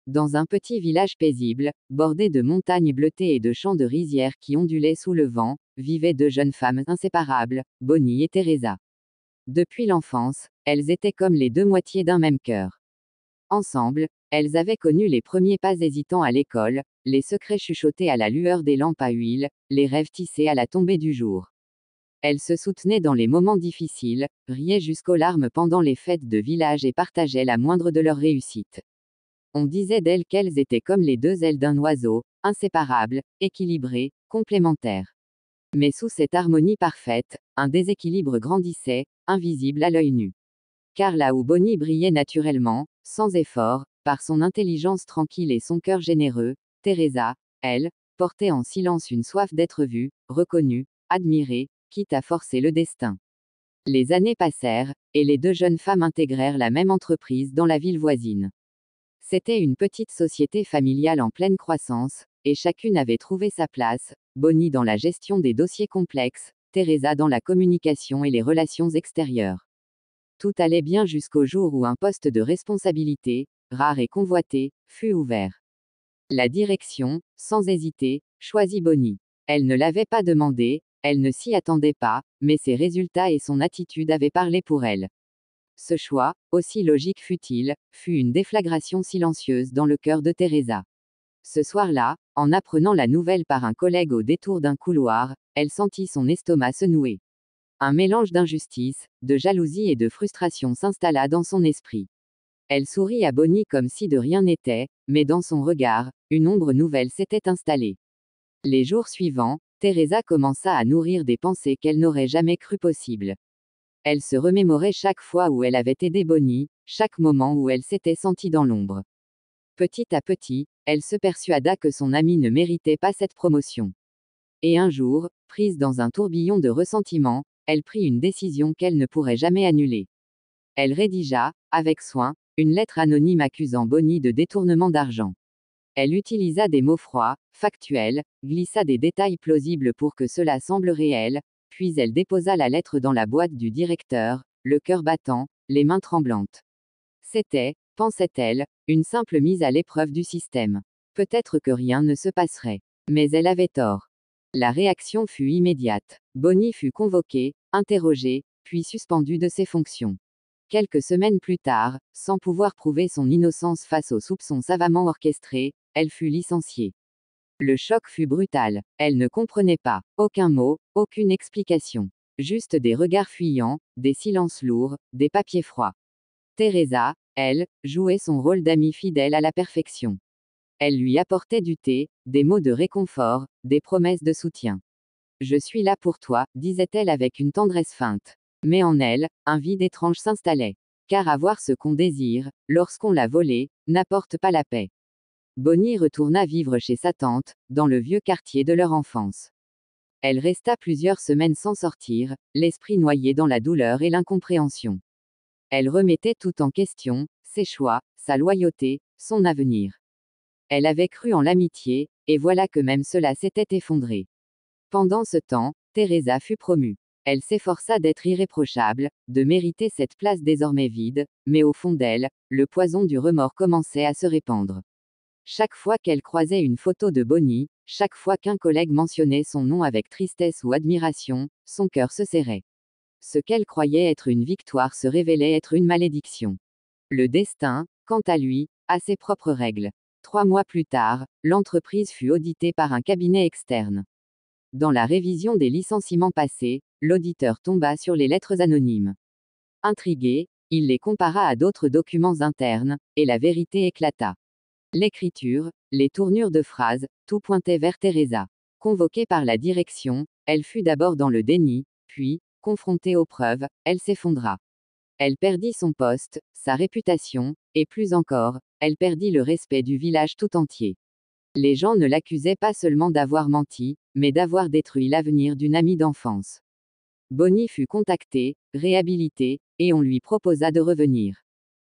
dans un petit village paisible, bordé de montagnes bleutées et de champs de rizières qui ondulaient sous le vent, vivaient deux jeunes femmes inséparables, Bonnie et Teresa. Depuis l'enfance, elles étaient comme les deux moitiés d'un même cœur. Ensemble, elles avaient connu les premiers pas hésitants à l'école, les secrets chuchotés à la lueur des lampes à huile, les rêves tissés à la tombée du jour. Elles se soutenaient dans les moments difficiles, riaient jusqu'aux larmes pendant les fêtes de village et partageaient la moindre de leurs réussites. On disait d'elles qu'elles étaient comme les deux ailes d'un oiseau, inséparables, équilibrées, complémentaires. Mais sous cette harmonie parfaite, un déséquilibre grandissait, invisible à l'œil nu. Car là où Bonnie brillait naturellement, sans effort, par son intelligence tranquille et son cœur généreux, Teresa, elle, portait en silence une soif d'être vue, reconnue, admirée, quitte à forcer le destin. Les années passèrent, et les deux jeunes femmes intégrèrent la même entreprise dans la ville voisine. C'était une petite société familiale en pleine croissance, et chacune avait trouvé sa place, Bonnie dans la gestion des dossiers complexes, Teresa dans la communication et les relations extérieures. Tout allait bien jusqu'au jour où un poste de responsabilité, rare et convoité, fut ouvert. La direction, sans hésiter, choisit Bonnie. Elle ne l'avait pas demandé, elle ne s'y attendait pas, mais ses résultats et son attitude avaient parlé pour elle. Ce choix, aussi logique fut-il, fut une déflagration silencieuse dans le cœur de Teresa. Ce soir-là, en apprenant la nouvelle par un collègue au détour d'un couloir, elle sentit son estomac se nouer. Un mélange d'injustice, de jalousie et de frustration s'installa dans son esprit. Elle sourit à Bonnie comme si de rien n'était, mais dans son regard, une ombre nouvelle s'était installée. Les jours suivants, Teresa commença à nourrir des pensées qu'elle n'aurait jamais cru possibles. Elle se remémorait chaque fois où elle avait aidé Bonnie, chaque moment où elle s'était sentie dans l'ombre. Petit à petit, elle se persuada que son amie ne méritait pas cette promotion. Et un jour, prise dans un tourbillon de ressentiment, elle prit une décision qu'elle ne pourrait jamais annuler. Elle rédigea, avec soin, une lettre anonyme accusant Bonnie de détournement d'argent. Elle utilisa des mots froids, factuels, glissa des détails plausibles pour que cela semble réel, puis elle déposa la lettre dans la boîte du directeur, le cœur battant, les mains tremblantes. C'était, pensait-elle, une simple mise à l'épreuve du système. Peut-être que rien ne se passerait. Mais elle avait tort. La réaction fut immédiate. Bonnie fut convoquée, interrogée, puis suspendue de ses fonctions. Quelques semaines plus tard, sans pouvoir prouver son innocence face aux soupçons savamment orchestrés, elle fut licenciée. Le choc fut brutal. Elle ne comprenait pas. Aucun mot, aucune explication. Juste des regards fuyants, des silences lourds, des papiers froids. Teresa, elle, jouait son rôle d'amie fidèle à la perfection. Elle lui apportait du thé, des mots de réconfort, des promesses de soutien. Je suis là pour toi, disait-elle avec une tendresse feinte. Mais en elle, un vide étrange s'installait. Car avoir ce qu'on désire, lorsqu'on l'a volé, n'apporte pas la paix. Bonnie retourna vivre chez sa tante, dans le vieux quartier de leur enfance. Elle resta plusieurs semaines sans sortir, l'esprit noyé dans la douleur et l'incompréhension. Elle remettait tout en question, ses choix, sa loyauté, son avenir. Elle avait cru en l'amitié, et voilà que même cela s'était effondré. Pendant ce temps, Teresa fut promue. Elle s'efforça d'être irréprochable, de mériter cette place désormais vide, mais au fond d'elle, le poison du remords commençait à se répandre. Chaque fois qu'elle croisait une photo de Bonnie, chaque fois qu'un collègue mentionnait son nom avec tristesse ou admiration, son cœur se serrait. Ce qu'elle croyait être une victoire se révélait être une malédiction. Le destin, quant à lui, a ses propres règles. 3 mois plus tard, l'entreprise fut auditée par un cabinet externe. Dans la révision des licenciements passés, l'auditeur tomba sur les lettres anonymes. Intrigué, il les compara à d'autres documents internes, et la vérité éclata. L'écriture, les tournures de phrases, tout pointait vers Teresa. Convoquée par la direction, elle fut d'abord dans le déni, puis, confrontée aux preuves, elle s'effondra. Elle perdit son poste, sa réputation, et plus encore, elle perdit le respect du village tout entier. Les gens ne l'accusaient pas seulement d'avoir menti, mais d'avoir détruit l'avenir d'une amie d'enfance. Bonnie fut contactée, réhabilitée, et on lui proposa de revenir.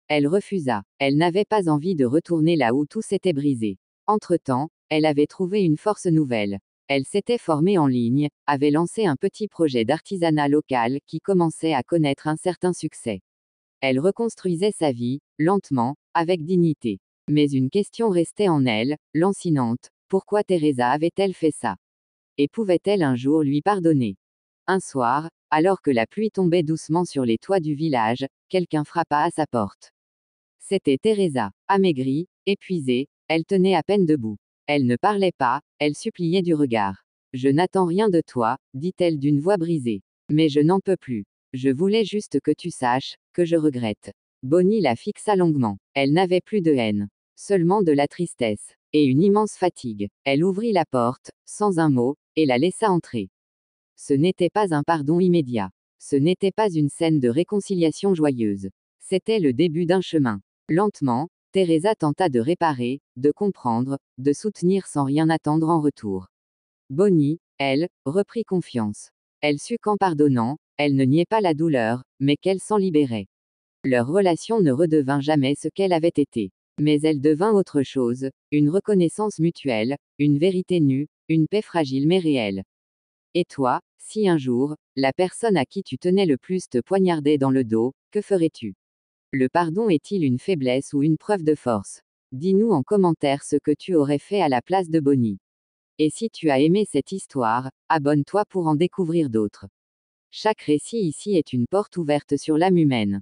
Elle refusa. Elle n'avait pas envie de retourner là où tout s'était brisé. Entre-temps, elle avait trouvé une force nouvelle. Elle s'était formée en ligne, avait lancé un petit projet d'artisanat local qui commençait à connaître un certain succès. Elle reconstruisait sa vie, lentement, avec dignité. Mais une question restait en elle, lancinante. Pourquoi Teresa avait-elle fait ça? Et pouvait-elle un jour lui pardonner? Un soir, alors que la pluie tombait doucement sur les toits du village, quelqu'un frappa à sa porte. C'était Teresa. Amaigrie, épuisée, elle tenait à peine debout. Elle ne parlait pas, elle suppliait du regard. Je n'attends rien de toi, dit-elle d'une voix brisée. Mais je n'en peux plus. Je voulais juste que tu saches, que je regrette. Bonnie la fixa longuement. Elle n'avait plus de haine. Seulement de la tristesse. Et une immense fatigue. Elle ouvrit la porte, sans un mot, et la laissa entrer. Ce n'était pas un pardon immédiat. Ce n'était pas une scène de réconciliation joyeuse. C'était le début d'un chemin. Lentement, Teresa tenta de réparer, de comprendre, de soutenir sans rien attendre en retour. Bonnie, elle, reprit confiance. Elle sut qu'en pardonnant, elle ne niait pas la douleur, mais qu'elle s'en libérait. Leur relation ne redevint jamais ce qu'elle avait été. Mais elle devint autre chose, une reconnaissance mutuelle, une vérité nue, une paix fragile mais réelle. Et toi, si un jour, la personne à qui tu tenais le plus te poignardait dans le dos, que ferais-tu? Le pardon est-il une faiblesse ou une preuve de force? Dis-nous en commentaire ce que tu aurais fait à la place de Bonnie. Et si tu as aimé cette histoire, abonne-toi pour en découvrir d'autres. Chaque récit ici est une porte ouverte sur l'âme humaine.